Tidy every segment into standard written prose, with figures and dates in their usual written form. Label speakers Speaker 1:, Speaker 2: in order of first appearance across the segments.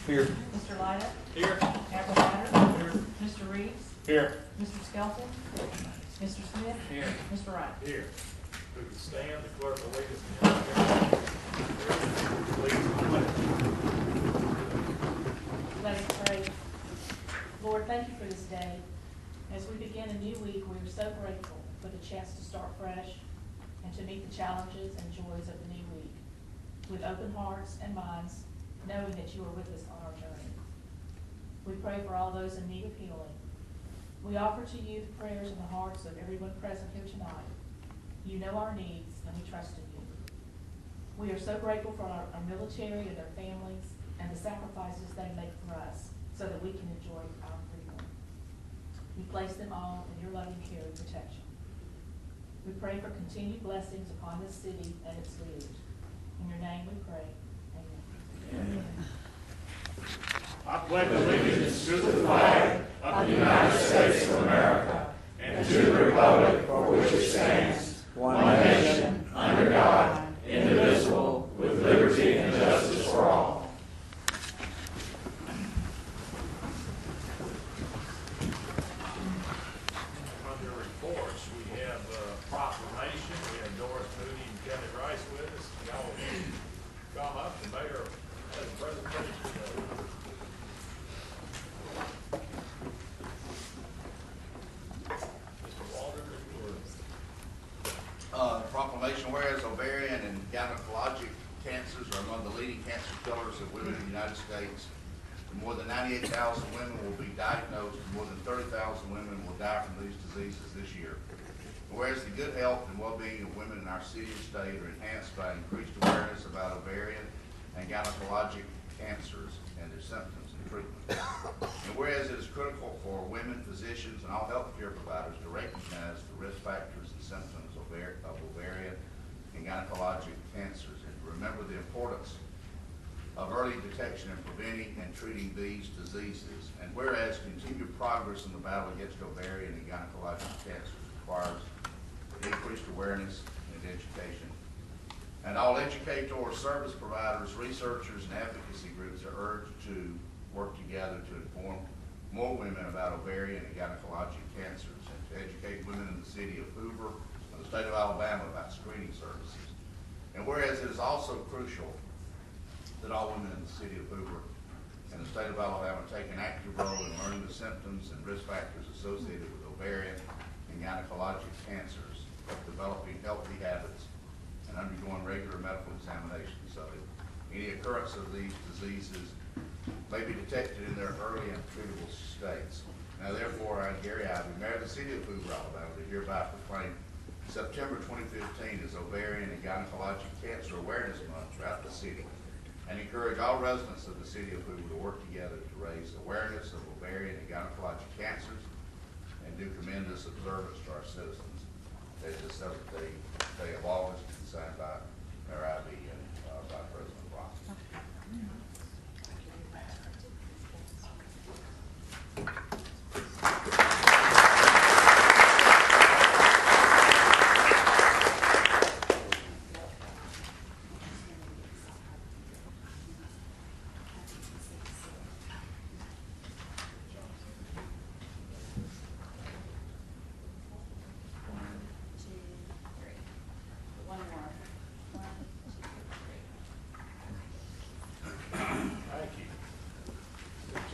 Speaker 1: Here.
Speaker 2: Mr. Lyda?
Speaker 1: Here.
Speaker 2: Admiral Ryder?
Speaker 1: Here.
Speaker 2: Mr. Reeves?
Speaker 1: Here.
Speaker 2: Mr. Skelton? Mr. Smith?
Speaker 1: Here.
Speaker 2: Mr. Wright?
Speaker 3: Here. Who can stand, the clerk will lead us in the
Speaker 2: Let us pray. Lord, thank you for this day. As we begin a new week, we are so grateful for the chance to start fresh and to meet the challenges and joys of the new week with open hearts and minds, knowing that you are with us on our journey. We pray for all those in need of healing. We offer to you the prayers in the hearts of everyone present here tonight. You know our needs, and we trust in you. We are so grateful for our military and their families and the sacrifices they make for us so that we can enjoy our freedom. We place them all in your loving care and protection. We pray for continued blessings upon this city and its leaders. In your name we pray. Amen.
Speaker 3: I pledge allegiance to the flag of the United States of America and to the republic for which it stands, one nation, under God, indivisible, with liberty and justice for all. Under reports, we have proclamation. We have Doris Moody and Kelly Rice with us. Y'all come up, the mayor has a presentation.
Speaker 4: Proclamation, whereas ovarian and gynecologic cancers are among the leading cancer killers of women in the United States. More than 98,000 women will be diagnosed, and more than 30,000 women will die from these diseases this year. Whereas the good health and well-being of women in our city and state are enhanced by increased awareness about ovarian and gynecologic cancers and their symptoms and treatment. And whereas it is critical for women, physicians, and all healthcare providers to recognize the risk factors and symptoms of ovarian and gynecologic cancers, and to remember the importance of early detection and preventing and treating these diseases. And whereas continued progress in the battle against ovarian and gynecologic cancers requires increased awareness and education. And all educator, service providers, researchers, and advocacy groups are urged to work together to inform more women about ovarian and gynecologic cancers, and to educate women in the city of Hoover and the state of Alabama about screening services. And whereas it is also crucial that all women in the city of Hoover and the state of Alabama take an active role in learning the symptoms and risk factors associated with ovarian and gynecologic cancers, developing healthy habits, and undergoing regular medical examinations so that any occurrence of these diseases may be detected in their early and treatable states. Now therefore, I, Gary Ivey, Mayor of the city of Hoover, Alabama, do hereby proclaim September 2015 as Ovarian and Gynecologic Cancer Awareness Month throughout the city, and encourage all residents of the city of Hoover to work together to raise awareness of ovarian and gynecologic cancers and do commend this observance to our citizens. It's the 7th day of August, signed by Mayor Ivey and by President Brock.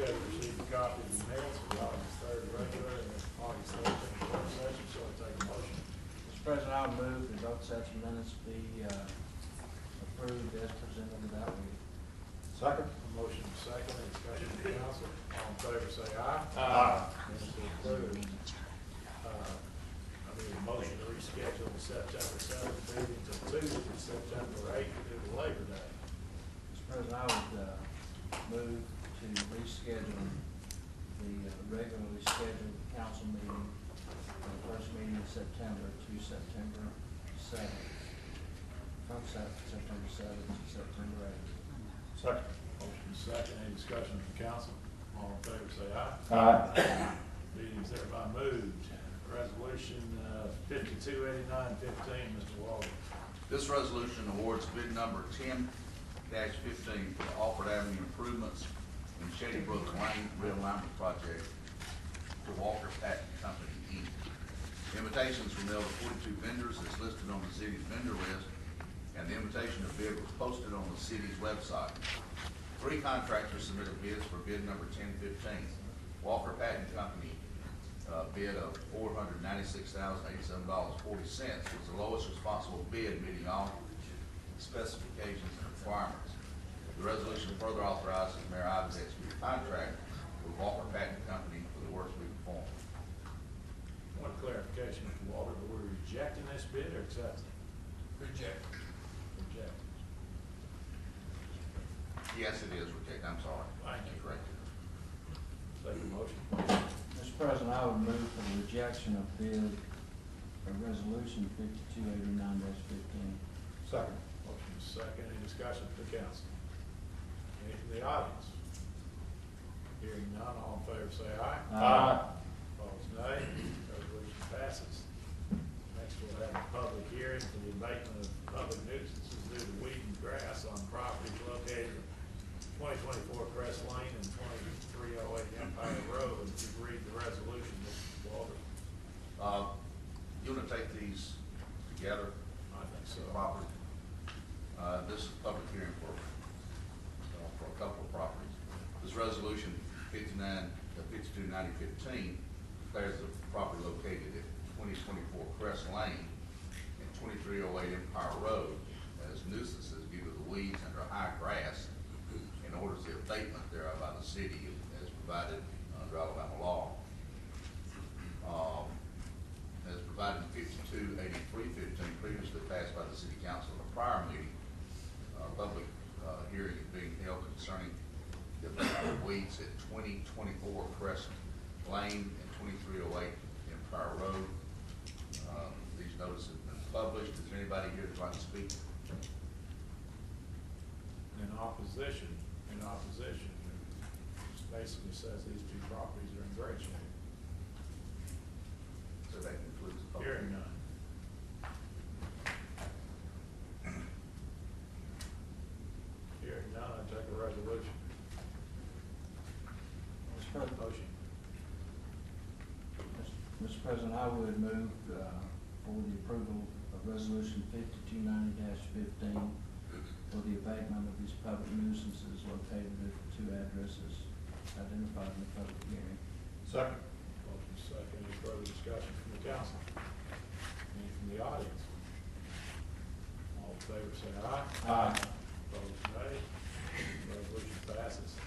Speaker 3: Received a copy of the minutes for August 3rd regular and August 13th work session, so I'll take a motion.
Speaker 1: Mr. President, I would move the both sets of minutes be approved as presented without reading. Second.
Speaker 3: Motion second, any discussion from the council? All in favor say aye.
Speaker 1: Aye.
Speaker 3: Minutes are approved. I need a motion to reschedule the September 7th meeting to Tuesday, September 8th due to Labor Day.
Speaker 1: Mr. President, I would move to reschedule the regularly scheduled council meeting for the first meeting in September to September 7th. From September 7th to September 8th. Second.
Speaker 3: Motion second, any discussion from council? All in favor say aye.
Speaker 1: Aye.
Speaker 3: Meeting's thereby moved. Resolution 5289-15, Mr. Walden.
Speaker 4: This resolution awards bid number 10-15 for the Alford Avenue improvements and Shady Brook Lane realignment project to Walker Patton Company, Inc. Invitations were mailed to 42 vendors as listed on the city's vendor list, and the invitation to bid was posted on the city's website. 3 contractors submitted bids for bid number 1015. Walker Patton Company bid of $496,087.40 was the lowest responsible bid, meeting all specifications and requirements. The resolution further authorizes Mayor Ivey to execute a contract with Walker Patton Company for the work to be performed.
Speaker 3: One clarification, Mr. Walter, are we rejecting this bid or accepting?
Speaker 5: Reject.
Speaker 3: Rejecting.
Speaker 4: Yes, it is, Rick, I'm sorry.
Speaker 3: Thank you.
Speaker 4: Correct.
Speaker 3: Second motion.
Speaker 1: Mr. President, I would move for the rejection of bid for resolution 5289-15.
Speaker 5: Second.
Speaker 3: Motion is second. Any discussion from the council? Any from the audience? Hearing none, all in favor say aye. Opposed, nay. Resolution passes. Next, we'll have a public hearing for the abatement of public nuisances due to weed and grass on properties located at 2024 Crest Lane and 2308 Empire Road. If you read the resolution, Mr. Walter.
Speaker 4: You want to take these together?
Speaker 3: I think so.
Speaker 4: Property. This is a public hearing for a couple of properties. This resolution 529015 declares the property located at 2024 Crest Lane and 2308 Empire Road as nuisances due to the weeds and or high grass, and orders the abatement thereof by the city as provided under Alabama law. As provided in 528315, previously passed by the city council in a prior meeting. Public hearing is being held concerning the abatement of weeds at 2024 Crest Lane and 2308 Empire Road. These notices have been published. Is there anybody here that'd like to speak?
Speaker 3: In opposition, it basically says these 2 properties are in great shape.
Speaker 4: So that concludes the public
Speaker 3: Hearing none. Hearing none, I take a resolution.
Speaker 1: Mr. President,
Speaker 3: Motion.
Speaker 1: Mr. President, I would move for the approval of resolution 5290-15 for the abatement of these public nuisances located at the 2 addresses identified in the public hearing.
Speaker 5: Second.
Speaker 3: Motion second. Any further discussion from the council? Any from the audience? All in favor say aye.
Speaker 5: Aye.
Speaker 3: Opposed, nay. Resolution passes.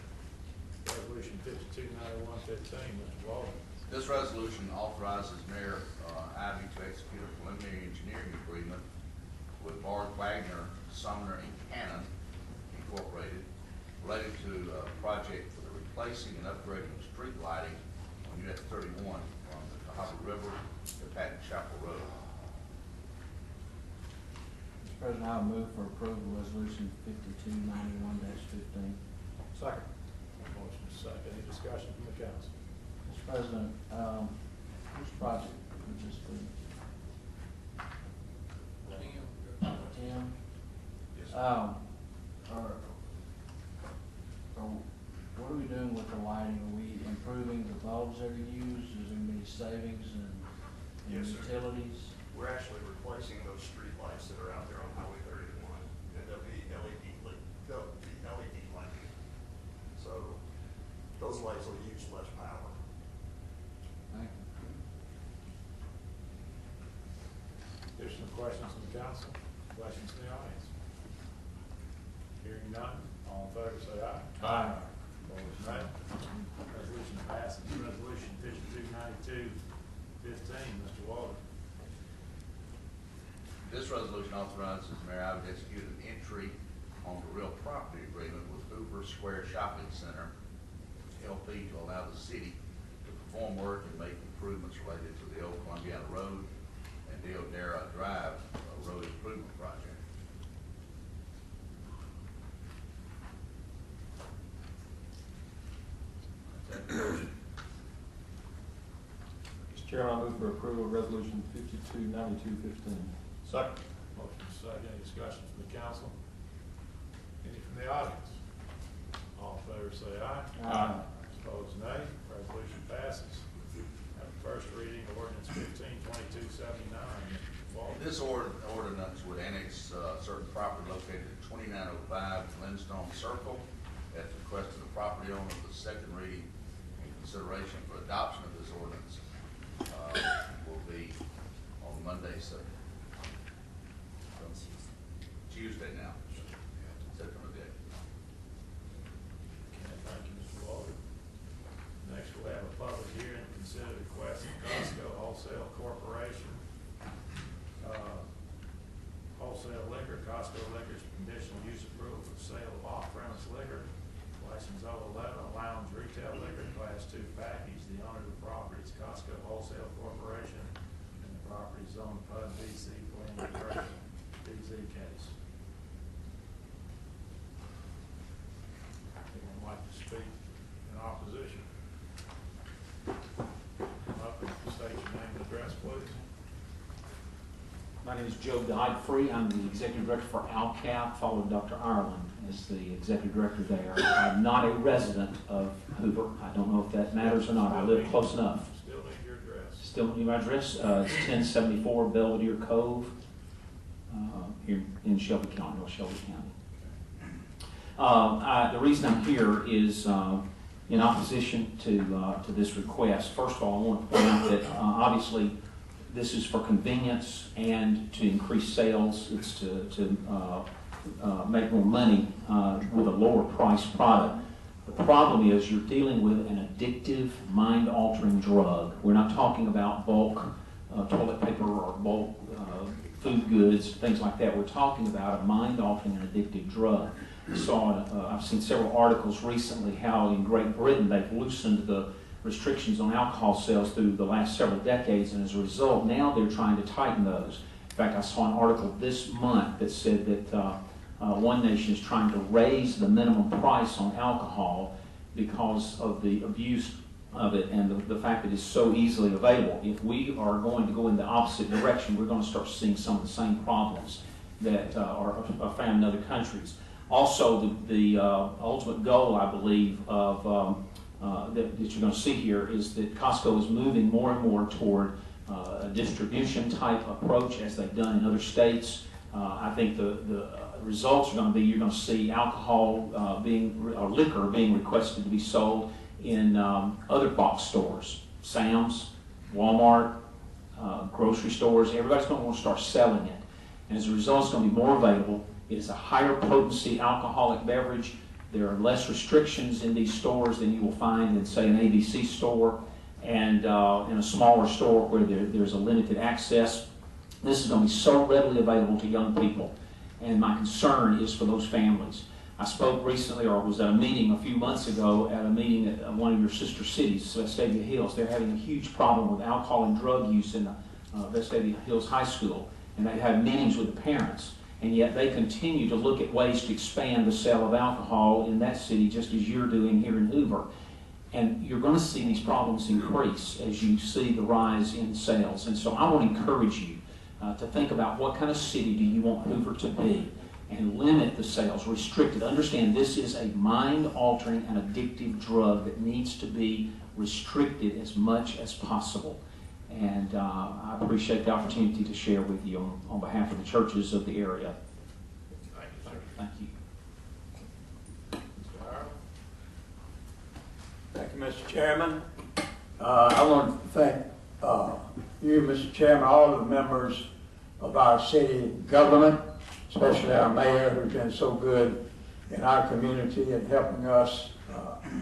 Speaker 3: Resolution 5291-15, Mr. Walden.
Speaker 4: This resolution authorizes Mayor Ivey to execute a preliminary engineering agreement with Bard Wagner, Sumner, and Cannon Incorporated related to a project for the replacing and upgrading of street lighting on US 31 from the Hoover River to Patton Chapel Road.
Speaker 1: Mr. President, I would move for approval of resolution 5291-15.
Speaker 5: Second.
Speaker 3: Motion is second. Any discussion from the council?
Speaker 1: Mr. President, which project would this be? Tim?
Speaker 3: Yes.
Speaker 1: What are we doing with the lighting? Are we improving the bulbs that are used? Is there going to be savings in
Speaker 6: Yes, sir.
Speaker 1: utilities?
Speaker 6: We're actually replacing those street lights that are out there on Highway 31, and they'll be LED lighting. So those lights will use less power.
Speaker 1: Thank you.
Speaker 3: Additional questions from the council? Questions from the audience? Hearing none, all in favor say aye.
Speaker 5: Aye.
Speaker 3: Opposed, nay. Resolution passes. Resolution 5292-15, Mr. Walden.
Speaker 4: This resolution authorizes Mayor Ivey to execute an entry on the real property agreement with Hoover Square Shopping Center, LP, to allow the city to perform work and make improvements related to the old Columbiana Road and Deodara Drive road improvement project.
Speaker 5: Mr. Chairman, I move for approval of resolution 5292-15. Second.
Speaker 3: Motion is second. Any discussion from the council? Any from the audience? All in favor say aye.
Speaker 5: Aye.
Speaker 3: Opposed, nay. Resolution passes. Have the first reading of ordinance 15/2279. Mr. Walter.
Speaker 4: This ordinance would annex certain property located at 2905 Glenstone Circle at the request of the property owner. The second reading and consideration for adoption of this ordinance will be on Monday, Tuesday now, September the 8th.
Speaker 3: Okay, thank you, Mr. Walter. Next, we'll have a public hearing to consider the request of Costco Wholesale Corporation. Wholesale liquor, Costco Liquor's conditional use approval for sale of off-premise liquor, license 011, a lounge retail liquor, class 2 package. The owner of the property is Costco Wholesale Corporation, and the property is owned by BC Planning Commercial, BZ case. Anyone like to speak in opposition? Up and state your name and address, please.
Speaker 7: My name is Joe Godfrey. I'm the Executive Director for ALCAP, followed Dr. Ireland as the Executive Director there. I'm not a resident of Hoover. I don't know if that matters or not. I live close enough.
Speaker 3: Still need your address.
Speaker 7: Still need my address. It's 1074 Belvedere Cove here in Shelby County, North Shelby County. The reason I'm here is in opposition to this request. First of all, I want to point out that obviously this is for convenience and to increase sales. It's to make more money with a lower priced product. The problem is you're dealing with an addictive, mind-altering drug. We're not talking about bulk toilet paper or bulk food goods, things like that. We're talking about a mind-altering and addictive drug. I've seen several articles recently how in Great Britain they've loosened the restrictions on alcohol sales through the last several decades, and as a result, now they're trying to tighten those. In fact, I saw an article this month that said that one nation is trying to raise the minimum price on alcohol because of the abuse of it and the fact that it's so easily available. If we are going to go in the opposite direction, we're going to start seeing some of the same problems that are found in other countries. Also, the ultimate goal, I believe, of that you're going to see here is that Costco is moving more and more toward a distribution type approach as they've done in other states. I think the results are going to be you're going to see alcohol or liquor being requested to be sold in other box stores, Sam's, Walmart, grocery stores. Everybody's going to want to start selling it. And as a result, it's going to be more available. It is a higher potency alcoholic beverage. There are less restrictions in these stores than you will find in, say, an ABC store and in a smaller store where there's a limited access. This is going to be so readily available to young people, and my concern is for those families. I spoke recently, or was at a meeting a few months ago, at a meeting at one of your sister cities, Vestavia Hills. They're having a huge problem with alcohol and drug use in Vestavia Hills High School, and they had meetings with the parents. And yet they continue to look at ways to expand the sale of alcohol in that city, just as you're doing here in Hoover. And you're going to see these problems increase as you see the rise in sales. And so I want to encourage you to think about what kind of city do you want Hoover to be, and limit the sales, restrict it. Understand this is a mind-altering and addictive drug that needs to be restricted as much as possible. And I appreciate the opportunity to share with you on behalf of the churches of the area.
Speaker 3: Thank you, sir.
Speaker 7: Thank you.
Speaker 3: Mr. Howard?
Speaker 8: Thank you, Mr. Chairman. I want to thank you, Mr. Chairman, all of the members of our city government, especially our mayor, who's been so good in our community and helping us.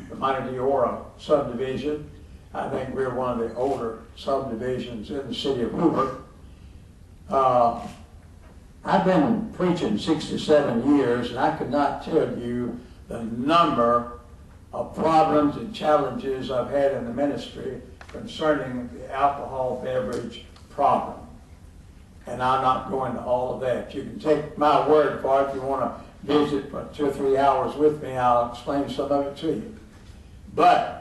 Speaker 8: The Monte Ora subdivision, I think we're one of the older subdivisions in the city of Hoover. I've been preaching 67 years, and I could not tell you the number of problems and challenges I've had in the ministry concerning the alcohol beverage problem. And I'm not going to all of that. You can take my word for it. If you want to visit for 2 or 3 hours with me, I'll explain some of it to you. But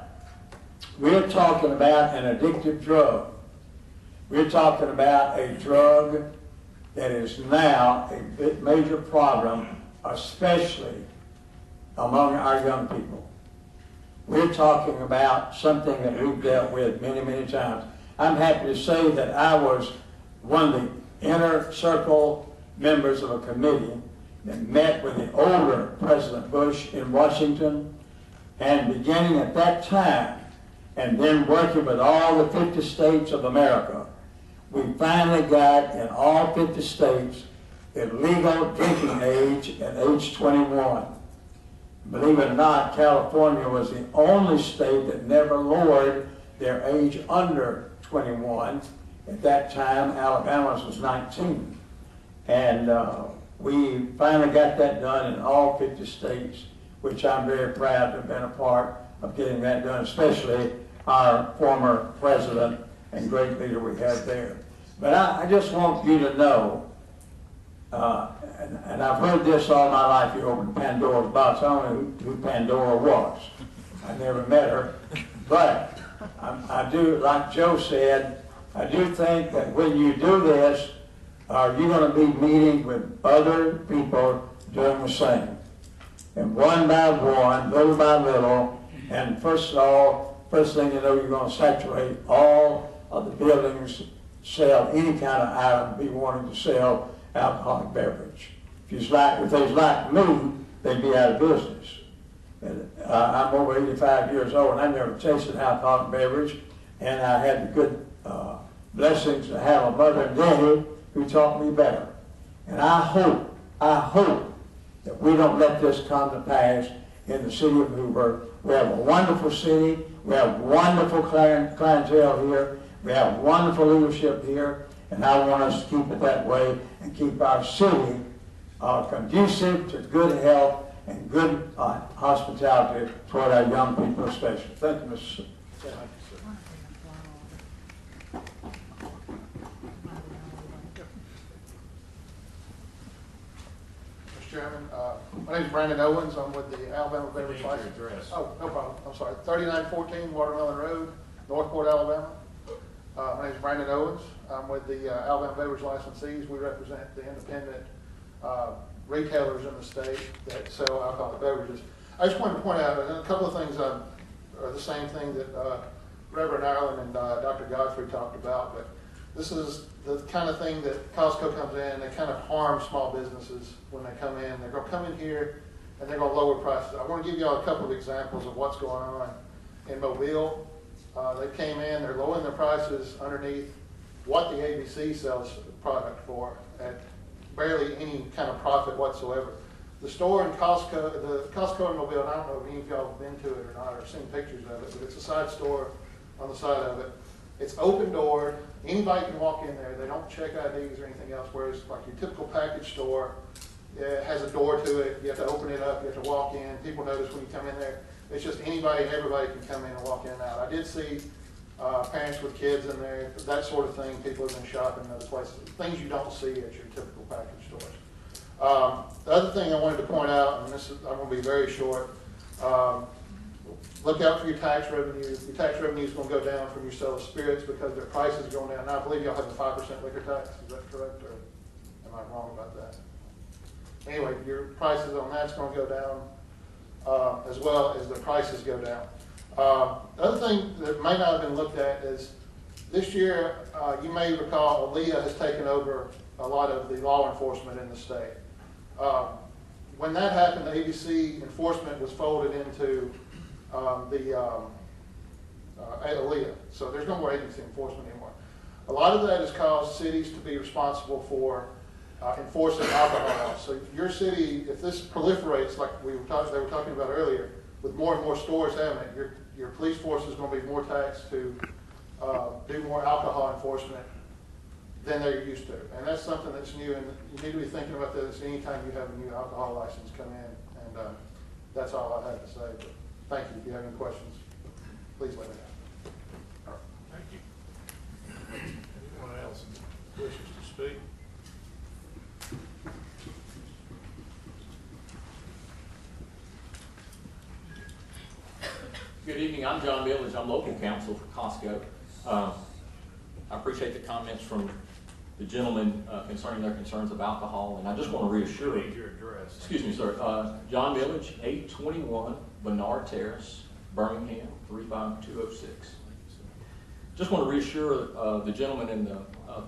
Speaker 8: we're talking about an addictive drug. We're talking about a drug that is now a major problem, especially among our young people. we're talking about something that we've dealt with many, many times. I'm happy to say that I was one of the inner circle members of a committee that met with the older President Bush in Washington, and beginning at that time, and then working with all the 50 states of America, we finally got in all 50 states the legal drinking age at age 21. Believe it or not, California was the only state that never lowered their age under 21. At that time, Alabama's was 19. And we finally got that done in all 50 states, which I'm very proud to have been a part of getting that done, especially our former president and great leader we had there. But I just want you to know, and I've heard this all my life, you opened Pandora's box. I don't know who Pandora was. I never met her. But I do, like Joe said, I do think that when you do this, you're going to be meeting with other people doing the same. And one by one, little by little, and first thing you know, you're going to saturate all of the buildings, sell any kind of item, be wanting to sell alcoholic beverage. If they was like me, they'd be out of business. And, I'm over 85 years old, and I never tasted alcoholic beverage, and I had the good blessings to have a mother and daddy who taught me better. And I hope that we don't let this come to pass in the city of Hoover. We have a wonderful city. We have wonderful clientele here. We have wonderful leadership here. And I want us to keep it that way and keep our city conducive to good health and good hospitality toward our young people especially. Thank you, Mr.
Speaker 9: Mr. Chairman, my name is Brandon Owens. I'm with the Alabama Beverage License. Oh, no problem. I'm sorry. 3914 Watermelon Road, Northport, Alabama. My name is Brandon Owens. I'm with the Alabama Beverage Licensees. We represent the independent retailers in the state that sell alcoholic beverages. I just wanted to point out a couple of things are the same thing that Reverend Ireland and Dr. Godfrey talked about, but this is the kind of thing that Costco comes in, they kind of harm small businesses when they come in. They're going to come in here and they're going to lower prices. I want to give you all a couple of examples of what's going on in Mobile. They came in, they're lowering their prices underneath what the ABC sells product for at barely any kind of profit whatsoever. The store in Costco, the Costco in Mobile, I don't know if any of y'all have been to it or not or seen pictures of it, but it's a side store on the side of it. It's open doored. Anybody can walk in there. They don't check IDs or anything else, whereas like your typical package store, it has a door to it. You have to open it up. You have to walk in. People notice when you come in there. It's just anybody and everybody can come in and walk in and out. I did see parents with kids in there, that sort of thing. People have been shopping in other places. Things you don't see at your typical package stores. The other thing I wanted to point out, and I'm going to be very short, look out for your tax revenue. Your tax revenue is going to go down from your sale of spirits because their prices are going down. Now, I believe y'all have a 5% liquor tax. Is that correct, or am I wrong about that? Anyway, your prices on that's going to go down as well as the prices go down. The other thing that may not have been looked at is this year, you may recall, Aaliyah has taken over a lot of the law enforcement in the state. When that happened, the ABC enforcement was folded into Aaliyah. So there's no more agency enforcement anymore. A lot of that has caused cities to be responsible for enforcing alcohol laws. So your city, if this proliferates like they were talking about earlier, with more and more stores having it, your police force is going to be more taxed to do more alcohol enforcement than they're used to. And that's something that's new, and you need to be thinking about this anytime you have a new alcohol license come in. And that's all I have to say. But thank you. If you have any questions, please let me know.
Speaker 3: Thank you. Anyone else wishes to speak?
Speaker 10: Good evening. I'm John Millage. I'm local counsel for Costco. I appreciate the comments from the gentleman concerning their concerns of alcohol, and I just want to reassure
Speaker 3: Need your address.
Speaker 10: Excuse me, sir. John Millage, 821 Bernard Terrace, Birmingham, 35206. Just want to reassure the gentleman and the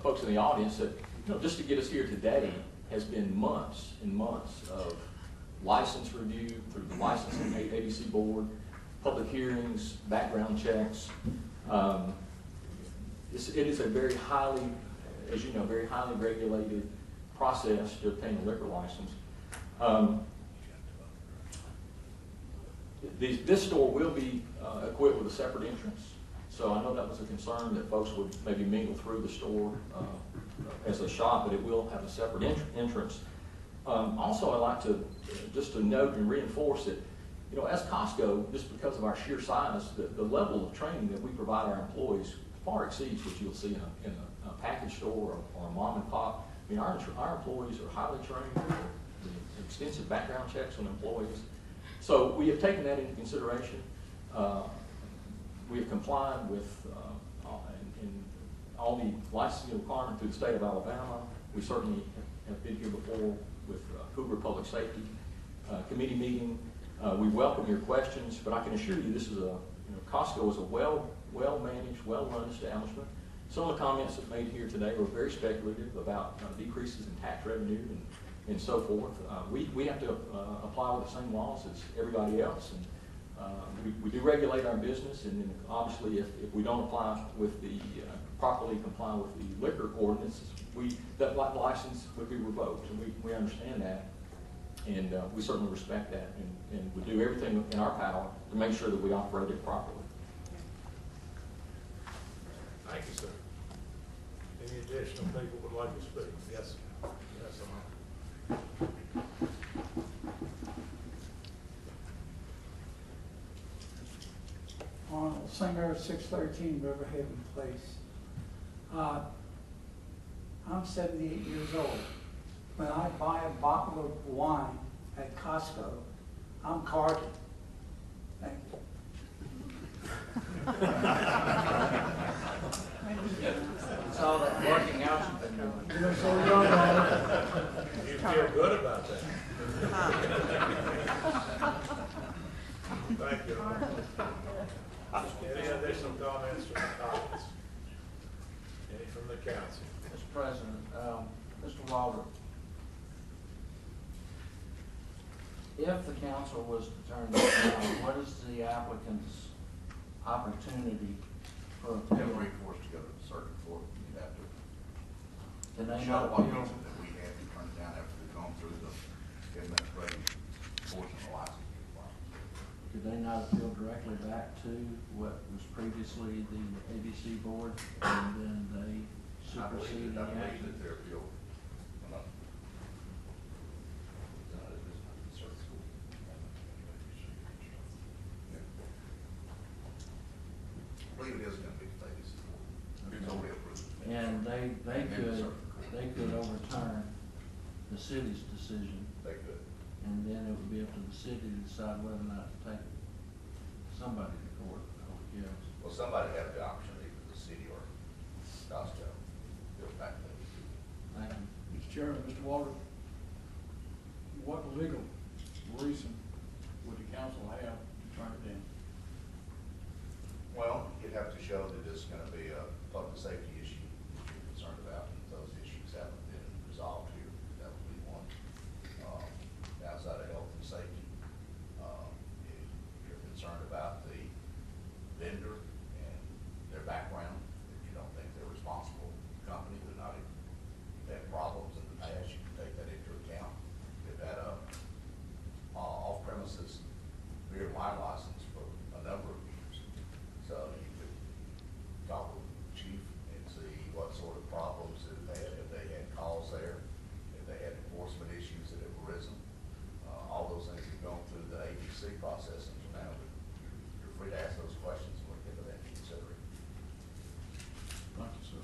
Speaker 10: folks in the audience that, just to get us here today has been months and months of license review through the licensing ABC board, public hearings, background checks. It is a very highly, as you know, very highly regulated process to obtain a liquor license. This store will be equipped with a separate entrance. So I know that was a concern that folks would maybe mingle through the store as a shop, but it will have a separate entrance. Also, I'd like to just to note and reinforce that, as Costco, just because of our sheer size, the level of training that we provide our employees far exceeds what you'll see in a package store or a mom and pop. I mean, our employees are highly trained, the extensive background checks on employees. So we have taken that into consideration. We have complied with in all the licensing requirements through the state of Alabama. We certainly have been here before with Hoover Public Safety Committee meeting. We welcome your questions, but I can assure you this is Costco is a well-managed, well-run establishment. Some of the comments that made here today were very speculative about decreases in tax revenue and so forth. We have to apply with the same laws as everybody else, and we do regulate our business, and then obviously if we don't apply with the properly comply with the liquor ordinances, that license would be revoked, and we understand that, and we certainly respect that, and we do everything in our power to make sure that we operate it properly.
Speaker 3: Thank you, sir. Any additional people would like to speak? Yes. Yes,
Speaker 11: Arnold Singer, 613 Riverhaven Place. I'm 78 years old. When I buy a bottle of wine at Costco, I'm carded. Thank you.
Speaker 1: It's all that working out you've been doing.
Speaker 11: You're so young, Arnold.
Speaker 3: You feel good about that? Thank you. Any additional comments from the audience? Any from the council?
Speaker 1: Mr. President, Mr. Walter, if the council was to turn this down, what is the applicant's opportunity for
Speaker 4: We have
Speaker 1: appeal?
Speaker 4: recourse to go to the circuit court. You'd have to
Speaker 1: Can they
Speaker 4: show
Speaker 1: not
Speaker 4: what
Speaker 1: appeal?
Speaker 4: reason that we had to turn it down after we've gone through the administrative portion of the license.
Speaker 1: Could they not appeal directly back to what was previously the ABC board, and then they
Speaker 4: I
Speaker 1: supersede
Speaker 4: believe
Speaker 1: the
Speaker 4: that
Speaker 1: action?
Speaker 4: their appeal. I believe it is going to be the ABC board. It's already approved.
Speaker 1: And they
Speaker 4: And then the
Speaker 1: could,
Speaker 4: circuit court.
Speaker 1: they could overturn the city's decision,
Speaker 4: They could.
Speaker 1: and then it would be up to the city to decide whether or not to take somebody to court, I would guess.
Speaker 4: Well, somebody had the option, either the city or Costco, go back to ABC.
Speaker 1: Thank you.
Speaker 11: Mr. Chairman, Mr. Walter, what legal reason would the council have to turn it down?
Speaker 4: Well, you'd have to show that it's going to be a public safety issue that you're concerned about, and those issues haven't been resolved here. That would be one. Outside of health and safety, if you're concerned about the vendor and their background, if you don't think they're a responsible company, they're not, if had problems in the past, you can take that into account. They've had a off-premises beer and wine license for a number of years. So you could talk with the chief and see what sort of problems they've had, if they had calls there, if they had enforcement issues that have arisen. All those things have gone through the ABC process, and now you're free to ask those questions and look into that and consider it.
Speaker 3: Thank you, sir.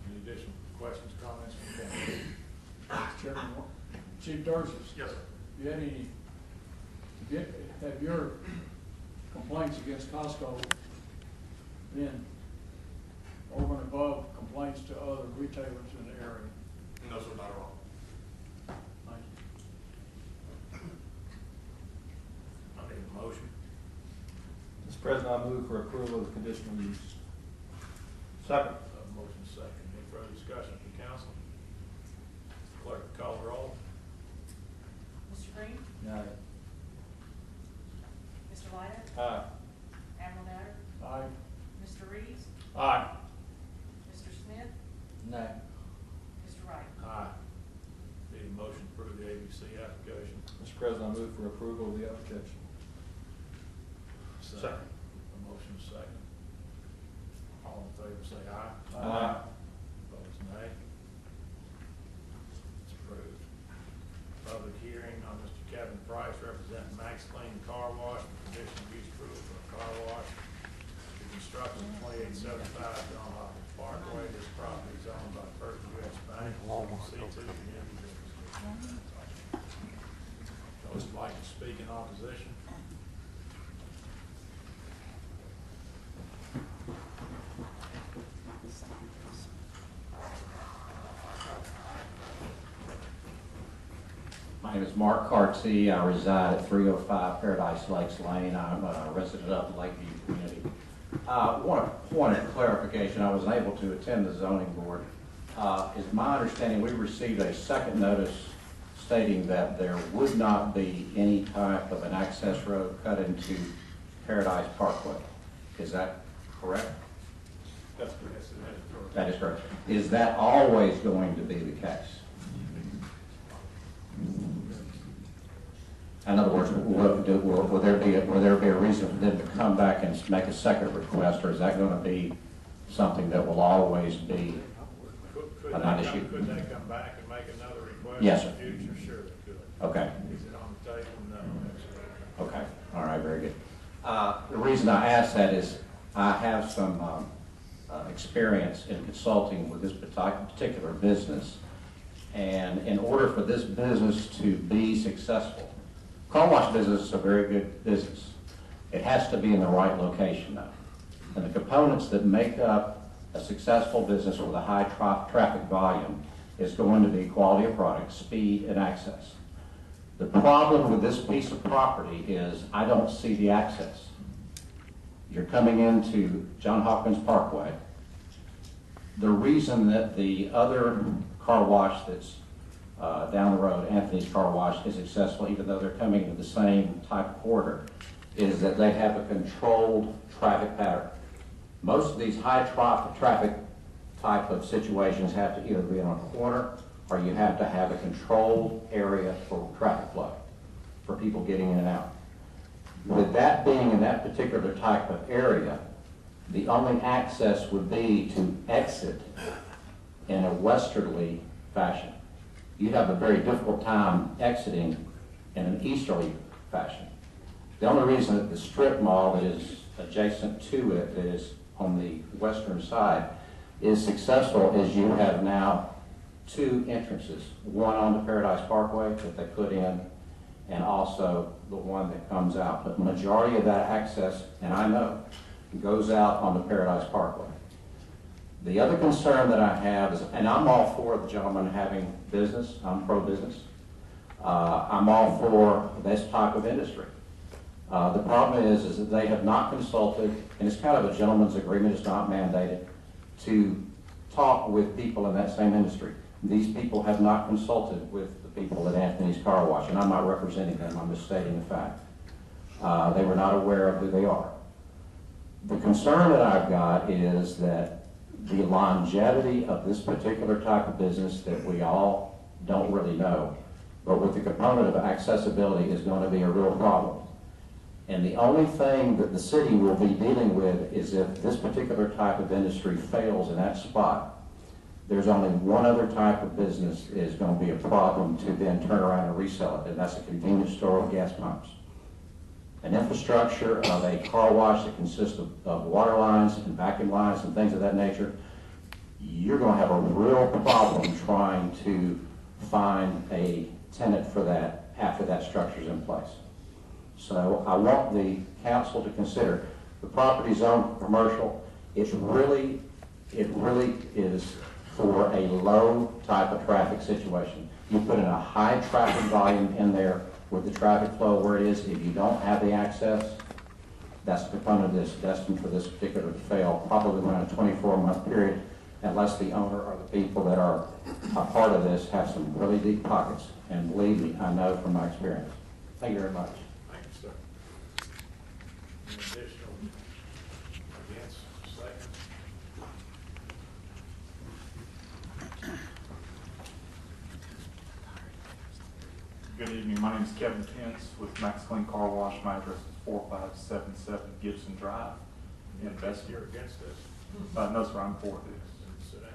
Speaker 3: Any additional questions, comments from the council?
Speaker 11: Mr. Chairman, Chief Durges.
Speaker 3: Yes, sir.
Speaker 11: You had any, have your complaints against Costco been over and above complaints to other retailers in the area?
Speaker 6: No, sir, not at all.
Speaker 11: Thank you.
Speaker 3: I need a motion.
Speaker 5: President, I move for approval of the conditional use. Second.
Speaker 3: Motion second. Any further discussion from council? Clerk, call the roll.
Speaker 2: Mr. Green?
Speaker 5: Aye.
Speaker 2: Mr. Leiter?
Speaker 5: Aye.
Speaker 2: Admiral Dowd?
Speaker 11: Aye.
Speaker 2: Mr. Reeves?
Speaker 3: Aye.
Speaker 2: Mr. Smith?
Speaker 1: No.
Speaker 2: Mr. Wright?
Speaker 3: Aye. Need a motion to approve the ABC application.
Speaker 5: Mr. President, I move for approval of the application.
Speaker 3: Second. A motion second. All in favor say aye.
Speaker 5: Aye.
Speaker 3: Opposed, nay. It's approved. Public hearing on Mr. Kevin Price representing Max Clean Car Wash for conditional use approval for a car wash to construct in 2875 John Hopkins Parkway. This property is owned by First U.S. Bank, C2 Community Business. Those who'd like to speak in opposition?
Speaker 12: My name is Mark Cartsey. I reside at 305 Paradise Lakes Lane. I'm a resident of the Lakeview community. One point of clarification, I was unable to attend the zoning board. Is my understanding we received a second notice stating that there would not be any type of an access road cut into Paradise Parkway. Is that correct?
Speaker 3: That's correct.
Speaker 12: That is correct. Is that always going to be the case? In other words, will there be a reason for them to come back and make a second request, or is that going to be something that will always be a non-issue?
Speaker 3: Could they come back and make another request
Speaker 12: Yes,
Speaker 3: in
Speaker 12: sir.
Speaker 3: the future? Sure they could.
Speaker 12: Okay.
Speaker 3: Is it on the table? No, absolutely.
Speaker 12: Okay, all right, very good. The reason I ask that is I have some experience in consulting with this particular business, and in order for this business to be successful, car wash business is a very good business. It has to be in the right location though. And the components that make up a successful business with a high traffic volume is going to be quality of product, speed, and access. The problem with this piece of property is I don't see the access. You're coming into John Hopkins Parkway. The reason that the other car wash that's down the road, Anthony's Car Wash, is successful, even though they're coming into the same type of corridor, is that they have a controlled traffic pattern. Most of these high traffic type of situations have to either be on a corner or you have to have a controlled area for traffic flow, for people getting in and out. With that being in that particular type of area, the only access would be to exit in a westerly fashion. You'd have a very difficult time exiting in an easterly fashion. The only reason that the strip mall that is adjacent to it, that is on the western side, is successful is you have now two entrances, one onto Paradise Parkway that they put in, and also the one that comes out. But the majority of that access, and I know, goes out onto Paradise Parkway. The other concern that I have is, and I'm all for the gentleman having business, I'm pro-business. I'm all for this type of industry. The problem is that they have not consulted, and it's kind of a gentleman's agreement, it's not mandated, to talk with people in that same industry. These people have not consulted with the people at Anthony's Car Wash, and I'm not representing them, I'm just stating the fact. They were not aware of who they are. The concern that I've got is that the longevity of this particular type of business that we all don't really know, but with the component of accessibility is going to be a real problem. And the only thing that the city will be dealing with is if this particular type of industry fails in that spot, there's only one other type of business is going to be a problem to then turn around and resell it, and that's a convenience store with gas pumps. An infrastructure of a car wash that consists of water lines and vacuum lines and things of that nature, you're going to have a real problem trying to find a tenant for that after that structure is in place. So I want the council to consider the property zone for commercial. It really is for a low type of traffic situation. You put in a high traffic volume in there with the traffic flow where it is. If you don't have the access, That's a component of this, destined for this particular to fail, probably around a 24-month period, unless the owner or the people that are a part of this have some really deep pockets. And believe me, I know from my experience. Thank you very much.
Speaker 3: Thank you, sir. Any additional against, second?
Speaker 13: Good evening, my name is Kevin Kentz with Max Clean Car Wash. My address is 4577 Gibson Drive in Bessemer.
Speaker 3: You're against this?
Speaker 13: No, sir, I'm for this.
Speaker 3: Sit down.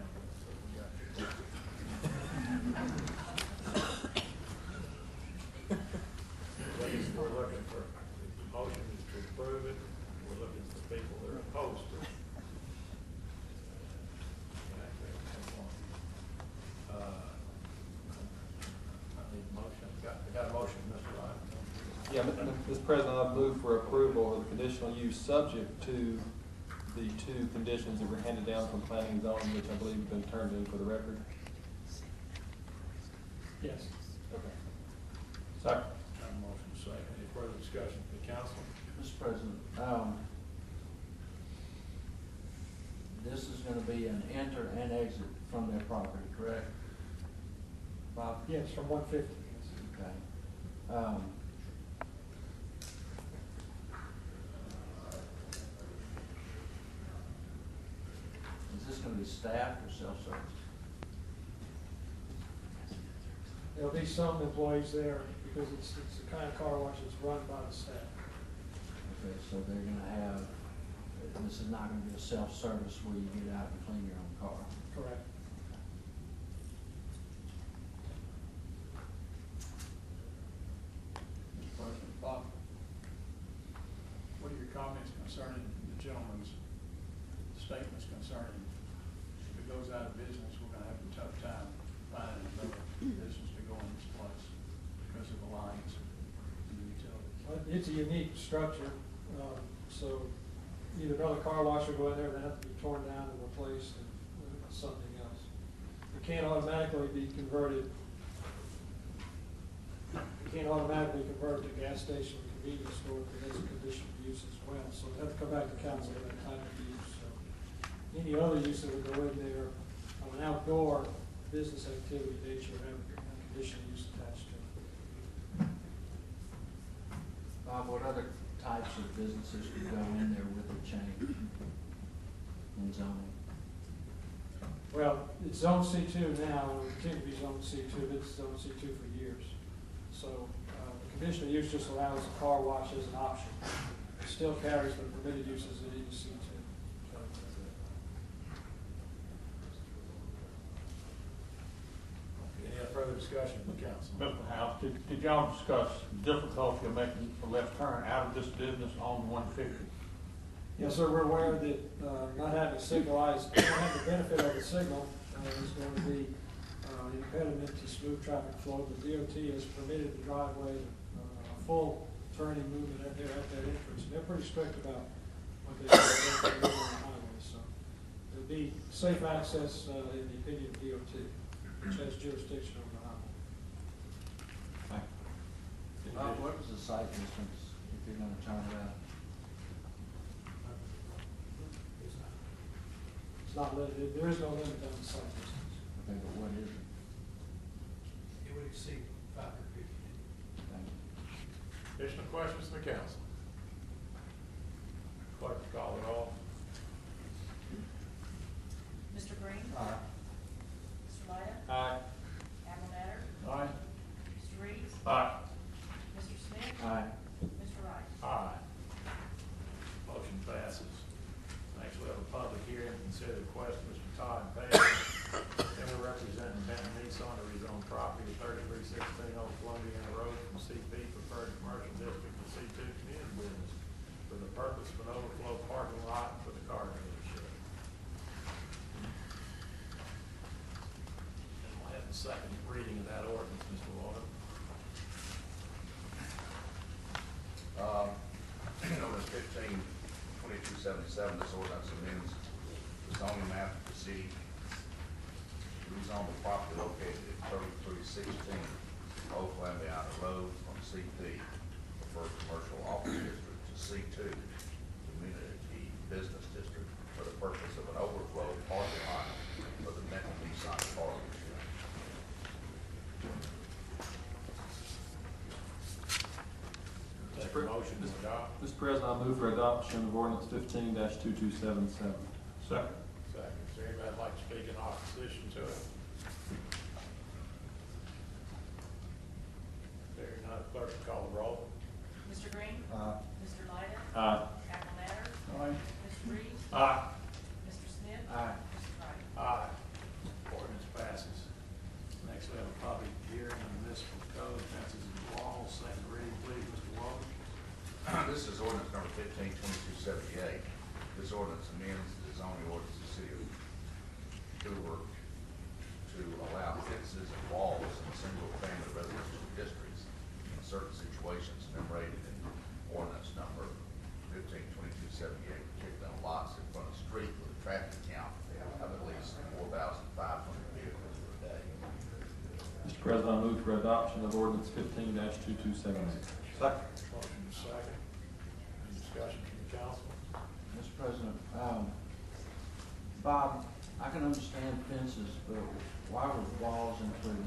Speaker 3: We're looking for motions to approve it. We're looking for people that are opposed to it. I need a motion. Got a motion, Mr. Ryan.
Speaker 5: Yeah, Mr. President, I move for approval of the conditional use subject to the two conditions that were handed down from planning and zoning, which I believe have been turned in for the record.
Speaker 11: Yes.
Speaker 5: Okay. Second.
Speaker 3: Got a motion, second. Any further discussion from the council?
Speaker 1: Mr. President, this is gonna be an enter and exit from their property, correct? Bob?
Speaker 11: Yes, from 150.
Speaker 1: Okay. Is this gonna be staffed or self-service?
Speaker 11: There'll be some employees there because it's the kind of car wash that's run by the staff.
Speaker 1: Okay, so they're gonna have, this is not gonna be a self-service where you get out and clean your own car.
Speaker 11: Correct.
Speaker 1: Bob?
Speaker 11: What are your comments concerning the gentleman's statements concerning if it goes out of business, we're gonna have a tough time finding another business to go in this place because of the lines and the utilities? It's a unique structure, so either another car wash will go in there, they have to be torn down and replaced with something else. It can't automatically be converted. It can't automatically convert to gas station or convenience store because that's a conditional use as well. So we have to come back to council at that time of use. So any other use that would go in there of an outdoor business activity nature would have a conditional use attached to it.
Speaker 1: Bob, what other types of businesses could go in there with the change in zoning?
Speaker 11: Well, it's zone C2 now, and it will continue to be zone C2, it's zone C2 for years. So the conditional use just allows a car wash as an option. It still carries the permitted uses in each C2.
Speaker 3: Any further discussion from the council?
Speaker 13: Mr. House, did y'all discuss the difficulty of making a left turn out of this business on 150?
Speaker 11: Yes, sir, we're aware that not having signalized, not having the benefit of the signal is going to be an impediment to smooth traffic flow. The DOT has permitted the driveway a full turning movement out there at that entrance. And they're pretty strict about what they do on the highway. So there'll be safe access in the opinion of DOT, which has jurisdiction over the highway.
Speaker 1: Bob, what is the site distance if you're gonna turn it out?
Speaker 11: It's not limited, there is no limit on the site distance.
Speaker 1: Okay, but what is it?
Speaker 11: It would exceed 550 feet.
Speaker 1: Thank you.
Speaker 3: Additional questions from the council? Clerk, call it off.
Speaker 2: Mr. Green?
Speaker 1: Aye.
Speaker 2: Mr. Lyda?
Speaker 5: Aye.
Speaker 2: Admiral Matter?
Speaker 11: Aye.
Speaker 2: Mr. Reeves?
Speaker 3: Aye.
Speaker 2: Mr. Smith?
Speaker 1: Aye.
Speaker 2: Mr. Wright?
Speaker 3: Aye. Motion passes. Next, we have a public hearing to consider the request of Mr. Todd Page, Timber representing Benton Nissan to rezone property at 3316 Old Columbiana Road from CP Preferred Commercial District to C2 Community Business for the purpose of an overflow parking lot for the car dealership. And we'll have the second reading of that ordinance, Mr. Walden.
Speaker 4: Ordinance 15-2277, this ordinance amends the zoning map of the city, rezone the property located at 3316 Old Columbiana Road from CP, Preferred Commercial Office District, to C2 Business District for the purpose of an overflow parking lot for the Benton Nissan car dealership.
Speaker 5: Take a motion to adopt. Mr. President, I move for adoption of ordinance 15-2277.
Speaker 13: Second.
Speaker 9: Second. Is there anybody that'd like to speak in opposition to it? Hearing none, clerk will call the roll.
Speaker 2: Mr. Green? Mr. Lyda?
Speaker 5: Aye.
Speaker 2: Apple Matter?
Speaker 11: Aye.
Speaker 2: Mr. Reeves?
Speaker 5: Aye.
Speaker 2: Mr. Smith?
Speaker 1: Aye.
Speaker 2: Mr. Wright?
Speaker 9: Aye. Ordinance passes. Next, we have a public hearing on municipal code, fences and walls, second reading, please, Mr. Walker.
Speaker 4: This is ordinance number 15-2278. This ordinance amends the zoning ordinance of the city of Hoover to allow fences and walls in single-family residential districts in certain situations enumerated in ordinance number 15-2278, particularly on lots in front of the street with a traffic count of at least 4,500 vehicles per day.
Speaker 5: Mr. President, I move for adoption of ordinance 15-2278.
Speaker 13: Second.
Speaker 9: Motion is second. Any discussion from the council?
Speaker 1: Mr. President, Bob, I can understand fences, but why were walls included?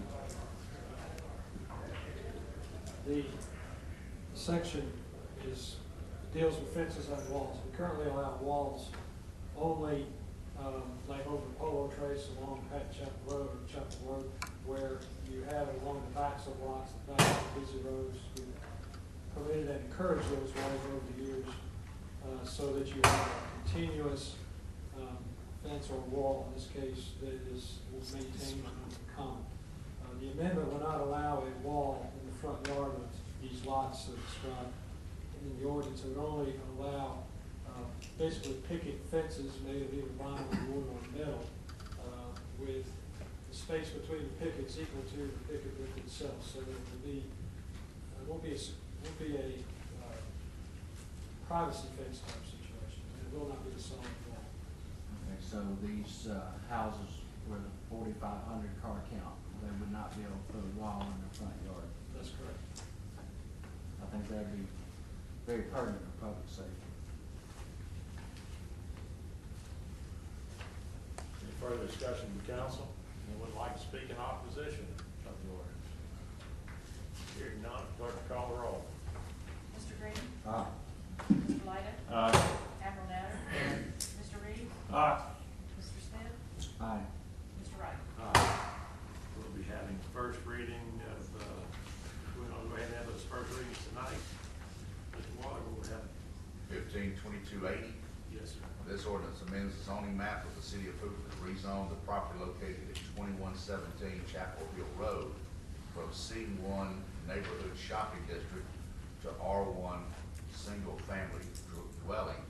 Speaker 11: The section deals with fences and walls. We currently allow walls only, like over Polo Trace along Pat Chapel Road or Chapel Road, where you have it along the backs of lots, the backs of busy roads. We permitted and encouraged those walls over the years, so that you have a continuous fence or wall, in this case, that is maintained and common. The amendment will not allow a wall in the front yard of these lots that are described in the ordinance. It would only allow basically picket fences made of either vinyl, wood, or metal, with the space between the pickets equal to the picket width itself, so that it won't be a privacy fence type situation. It will not be a solid wall.
Speaker 1: Okay, so these houses were the 4,500 car count, they would not be able to put a wall in their front yard.
Speaker 11: That's correct.
Speaker 1: I think that'd be very pertinent for public safety.
Speaker 9: Any further discussion from the council? Anyone like to speak in opposition of the ordinance? Hearing none, clerk will call the roll.
Speaker 2: Mr. Green?
Speaker 1: Aye.
Speaker 2: Mr. Lyda?
Speaker 5: Aye.
Speaker 2: Apple Matter? Mr. Reeves?
Speaker 5: Aye.
Speaker 2: Mr. Smith?
Speaker 1: Aye.
Speaker 2: Mr. Wright?
Speaker 9: We'll be having first reading of, we're going to go ahead and have those first readings tonight. Mr. Water, we'll have.
Speaker 4: 15-2280.
Speaker 9: Yes, sir.
Speaker 4: This ordinance amends the zoning map of the city of Hoover to rezone the property located at 2117 Chapel Hill Road from C1 Neighborhood Shopping District to R1 Single Family Dwelling.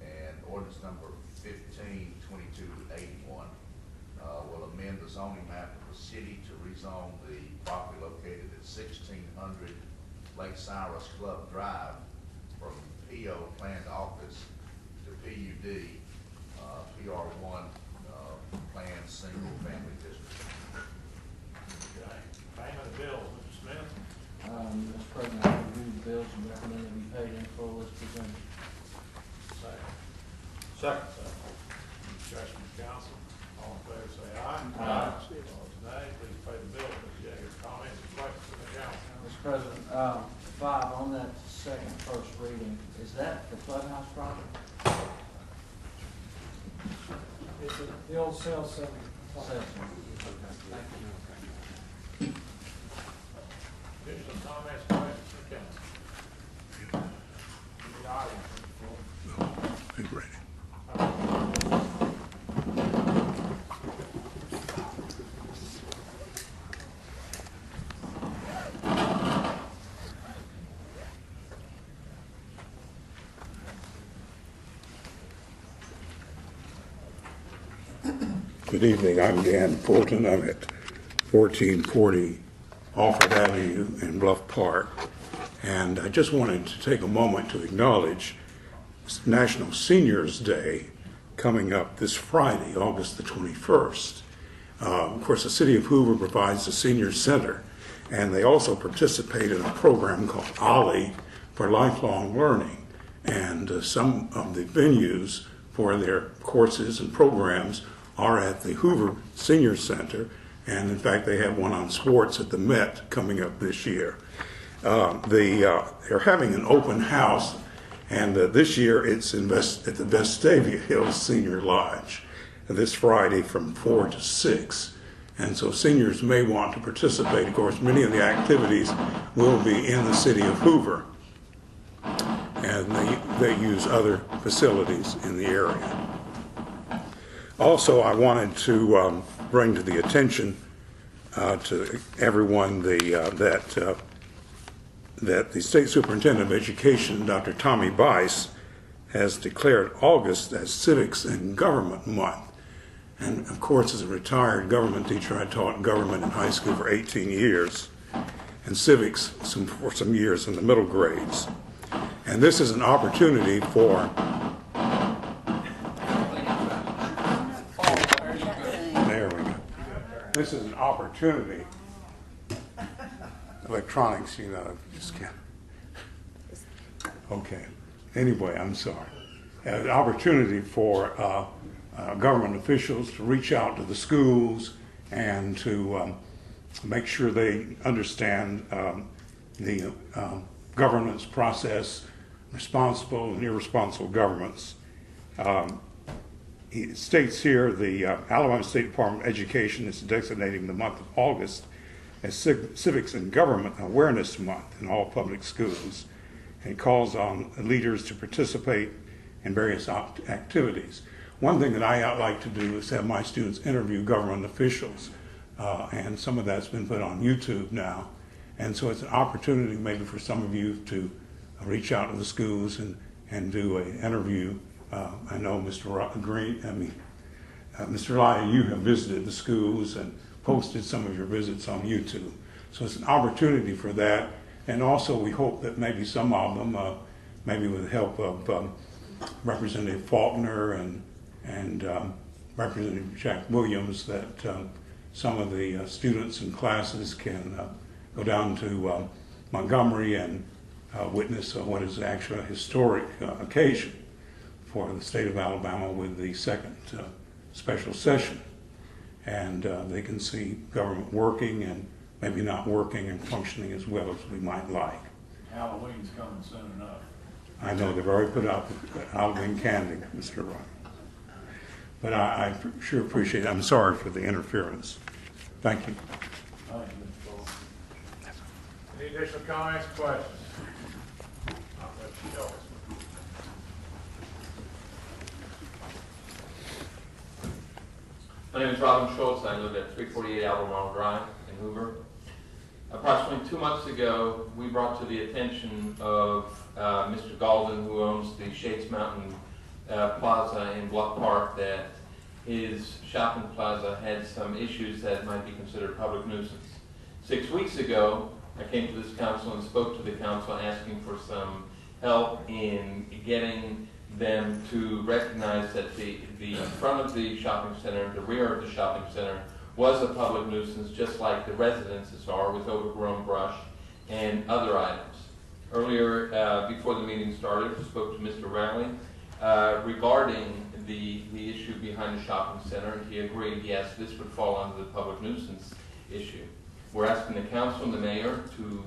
Speaker 4: And ordinance number 15-2281 will amend the zoning map of the city to rezone the property located at 1600 Lake Cyrus Club Drive from PO Planned Office to PUD, PR1 Planned Single Family District.
Speaker 9: Okay. Payment of bills, Mr. Smith.
Speaker 1: Mr. President, I review the bills and recommend they be paid in full as presented.
Speaker 9: Second.
Speaker 13: Second.
Speaker 9: Discussion from council. All in favor say aye.
Speaker 5: Aye.
Speaker 9: Opposed, nay. Please pay the bill. Mr. Yeager, comments or questions from the council?
Speaker 1: Mr. President, Bob, on that first reading, is that the clubhouse property?
Speaker 11: It's the old sales center.
Speaker 1: Thank you.
Speaker 9: Any comments, questions from the council? The audience.
Speaker 3: Be ready. Good evening, I'm Dan Fulton. I'm at 1440 Alfred Avenue in Bluff Park. And I just wanted to take a moment to acknowledge National Seniors Day coming up this Friday, August the 21st. Of course, the City of Hoover provides the Senior Center, and they also participate in a program called OLLI for lifelong learning.
Speaker 14: And some of the venues for their courses and programs are at the Hoover Senior Center, and in fact they have one on sports at the Met coming up this year. They're having an open house, and this year it's at the Vestavia Hills Senior Lodge this Friday from 4 to 6. And so seniors may want to participate. Of course, many of the activities will be in the city of Hoover, and they use other facilities in the area. Also, I wanted to bring to the attention to everyone that the State Superintendent of Education, Dr. Tommy Bice, has declared August as Civics and Government Month. And of course, as a retired government teacher, I taught government in high school for 18 years, and civics for some years in the middle grades. And this is an opportunity for there we go. This is an opportunity. Electronics, you know, just can't. Okay. Anyway, I'm sorry. An opportunity for government officials to reach out to the schools and to make sure they understand the governance process, responsible and irresponsible governments. It states here the Alabama State Department of Education is designating the month of August as Civics and Government Awareness Month in all public schools, and it calls on leaders to participate in various activities. One thing that I like to do is have my students interview government officials, and some of that's been put on YouTube now. And so it's an opportunity maybe for some of you to reach out to the schools and do an interview. I know Mr. Mr. Lyon, you have visited the schools and posted some of your visits on YouTube. So it's an opportunity for that. And also we hope that maybe some of them, maybe with the help of Representative Faulkner and Representative Jack Williams, that some of the students and classes can go down to Montgomery and witness what is actually a historic occasion for the state of Alabama with the second special session. And they can see government working and maybe not working and functioning as well as we might like.
Speaker 11: Halloween's coming soon enough.
Speaker 14: I know they've already put out the Halloween candy, Mr. Wright. But I sure appreciate it. I'm sorry for the interference. Thank you.
Speaker 3: Any additional comments, questions? I'll let you know.
Speaker 15: My name is Robin Schultz. I live at 348 Albemarle Drive in Hoover. Approximately 2 months ago, we brought to the attention of Mr. Galden, who owns the Shades Mountain Plaza in Bluff Park, that his shopping plaza had some issues that might be considered public nuisance. 6 weeks ago, I came to this council and spoke to the council asking for some help in getting them to recognize that the front of the shopping center, the rear of the shopping center, was a public nuisance, just like the residences are, with overgrown brush and other items. Earlier, before the meeting started, I spoke to Mr. Rowley regarding the issue behind the shopping center, and he agreed, yes, this would fall under the public nuisance issue. We're asking the council and the mayor to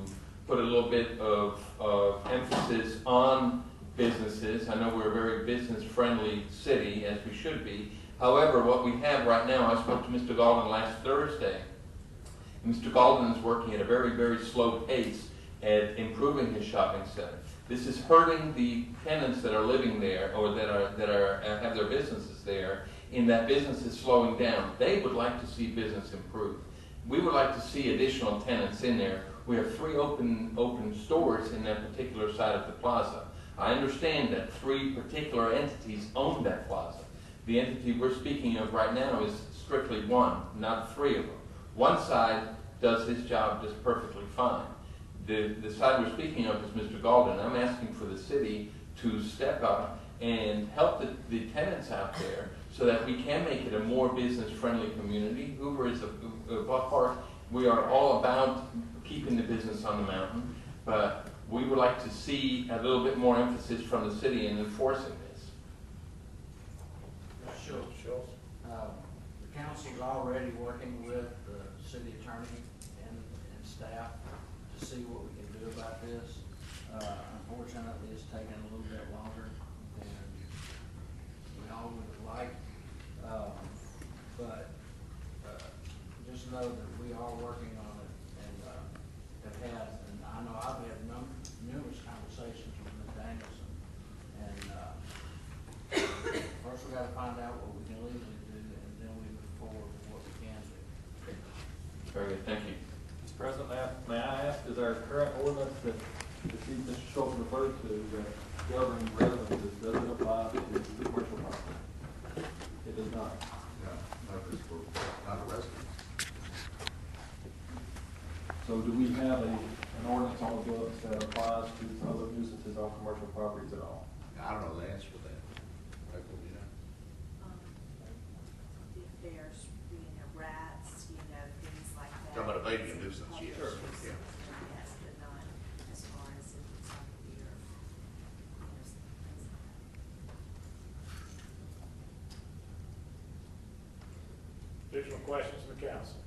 Speaker 15: put a little bit of emphasis on businesses. I know we're a very business-friendly city, as we should be. However, what we have right now, I spoke to Mr. Galden last Thursday. Mr. Galden is working at a very, very slow pace at improving his shopping center. This is hurting the tenants that are living there, or that have their businesses there, in that business is slowing down. They would like to see business improve. We would like to see additional tenants in there. We have 3 open stores in that particular side of the plaza. I understand that 3 particular entities own that plaza. The entity we're speaking of right now is strictly 1, not 3 of them. One side does his job just perfectly fine. The side we're speaking of is Mr. Galden. I'm asking for the city to step up and help the tenants out there so that we can make it a more business-friendly community. Hoover is a Bluff Park. We are all about keeping the business on the mountain, but we would like to see a little bit more emphasis from the city in enforcing this.
Speaker 1: Sure. The council's already working with the city attorney and staff to see what we can do about this. Unfortunately, it's taken a little bit longer than we all would have liked. But just know that we are working on it and have had, and I know I've had numerous conversations with Ms. Danielson. And first we gotta find out what we can legally do, and then we move forward with what we can do.
Speaker 15: Very good, thank you.
Speaker 5: Mr. President, may I ask, is our current ordinance that Chief Mr. Schultz referred to, that governing residences, does it apply to the commercial property? It does not.
Speaker 4: Not a resident.
Speaker 5: So do we have an ordinance on the books that applies to other nuisances on commercial properties at all?
Speaker 4: I don't know the answer to that. Michael, do you know?
Speaker 16: If there's, rats, things like that.
Speaker 4: Talking about abating a nuisance, yes.
Speaker 16: Sure.
Speaker 4: Yeah.
Speaker 16: Yes, but not as far as if it's on the beer, things like that.
Speaker 3: Additional questions from the council?